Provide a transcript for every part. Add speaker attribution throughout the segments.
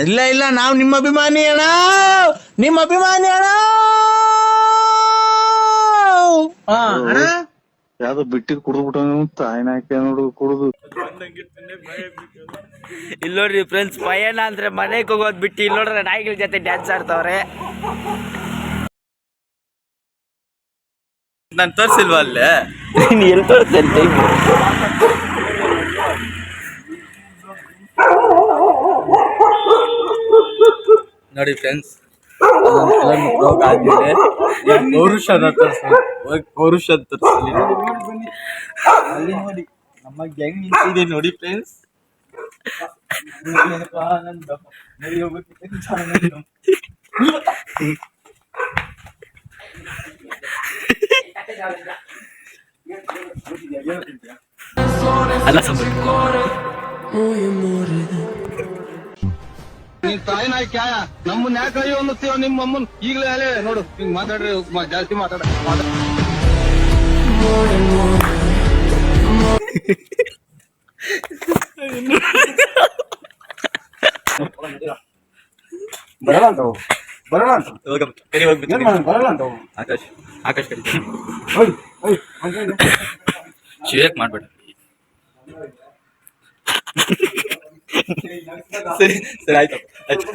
Speaker 1: ಇಲ್ಲ ಇಲ್ಲ, ನಾವು ನಿಮ್ಮ ಅಭಿಮಾನಿ ಅಣ್ಣ, ನಿಮ್ಮ ಅಭಿಮಾನಿ ಅಣ್ಣ. ಅಣ್ಣ
Speaker 2: ಯಾವ್ದೋ ಬಿಟ್ಟಿದ್ ಕುಡಿದ್ಬಿಟ್ಟು ತಾಯಿನ ಹಾಕಿ ನೋಡು ಕುಡುದು.
Speaker 3: ಇಲ್ಲಿ ನೋಡ್ರಿ ಫ್ರೆಂಡ್ಸ್, ಪಯಣ ಅಂದ್ರೆ ಮನೆಗೆ ಹೋಗೋದ್ ಬಿಟ್ಟು ಇಲ್ಲಿ ನೋಡ್ರೆ ನಾಯಿಗಳ ಜೊತೆ ಡ್ಯಾನ್ಸ್ ಆಡ್ತಾವ್ರೆ.
Speaker 4: ನಾನು ತೋರ್ಸಿಲ್ವಾ ಅಲ್ಲೇ?
Speaker 3: ಎಲ್ಲಿ ತೋರಿಸ್ತೇನೆ
Speaker 4: ನೋಡಿ ಫ್ರೆಂಡ್ಸ್, ರೋಗ ಆದ್ಮೇಲೆ ಪೌರುಷನ ತೋರಿಸ್ಲಿ, ಪೌರುಷ ತೋರಿಸಲಿ. ಅಲ್ಲಿ ನೋಡಿ ನಮ್ಮ ಗ್ಯಾಂಗ್ ನಿಂತಿದೆ ನೋಡಿ ಫ್ರೆಂಡ್ಸ್. ಅಲ್ಲ
Speaker 2: ನೀನ್ ತಾಯಿನ ಹಾಕಿ ನಮ್ಮನ್ನ ಯಾಕೆ ಅಯ್ಯೋ ಅನ್ನತ್ತೀವ? ನಿಮ್ಮ ಅಮ್ಮನ್ ಈಗಲೇ ಅಲ್ಲೇ ನೋಡು, ಹಿಂಗ್ ಮಾತಾಡ್ರಿ, ಜಾಸ್ತಿ ಮಾತಾಡ.
Speaker 4: ಆಕಾಶ್ ಶೇಕ್ ಮಾಡ್ಬೇಡ. ಸರಿ ಸರಿ, ಆಯ್ತು ಆಯ್ತು.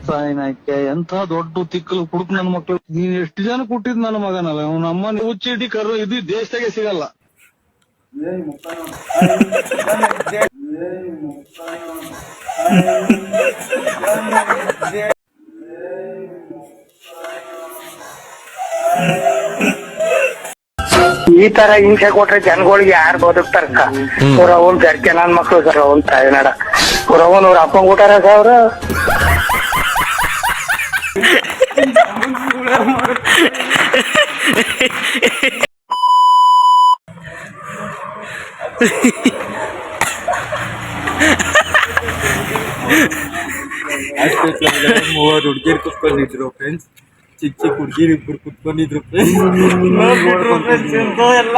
Speaker 2: ಸಾಯಿನಾಕೆ ಎಂತ ದೊಡ್ಡ ತಿಕ್ಕಲು ಕುಡುಕ್ ನನ್ನ ಮಕ್ಳು. ನೀನ್ ಎಷ್ಟು ಜನ ಕೊಟ್ಟಿದ್ ನನ್ನ ಮಗನಲ್ಲ, ಅವ್ನ ಅಮ್ಮ ಹುಚ್ಚಿಡಿ ಕರು ಇದು ದೇಶದಾಗೆ ಸಿಗಲ್ಲ.
Speaker 5: ಈ ತರ ಹಿಂಸೆ ಕೊಟ್ರೆ ಜನಗಳಿಗೆ ಯಾರು ಬದುಕ್ತಾರಕ್ಕ? ಅವ್ರವನ್ ಜರ್ಕೆ ನನ್ ಮಕ್ಳು ಸರ್, ಅವನ್ ತಾಯಿನಾಡ ಅವ್ರವನ್ ಅವ್ರ ಅಪ್ಪಂಗ್ ಊಟಾರ ಅವ್ರ.
Speaker 4: ಮೂವರು ಹುಡುಗಿರು ಕುತ್ಕೊಂಡಿದ್ರು ಫ್ರೆಂಡ್ಸ್, ಚಿಕ್ಕ ಚಿಕ್ಕ ಹುಡುಗಿರು ಇಬ್ರು ಕುತ್ಕೊಂಡಿದ್ರು ಫ್ರೆಂಡ್ಸ್. ಎಲ್ಲ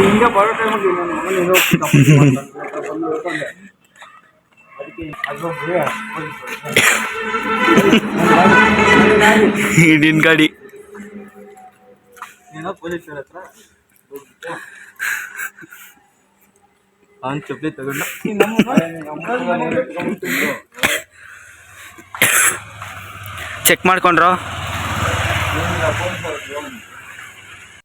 Speaker 4: ಹಿಂಗೆ ಬರೋ
Speaker 3: ಹಿಡಿನ್ ಗಾಡಿ
Speaker 4: ಏನೋ ಪೊಲೀಸರ ಹತ್ರ ಅವ್ನು ಚಪ್ಪಲಿ ತಗೊಂಡು
Speaker 3: ಚೆಕ್ ಮಾಡ್ಕೊಂಡ್ರು.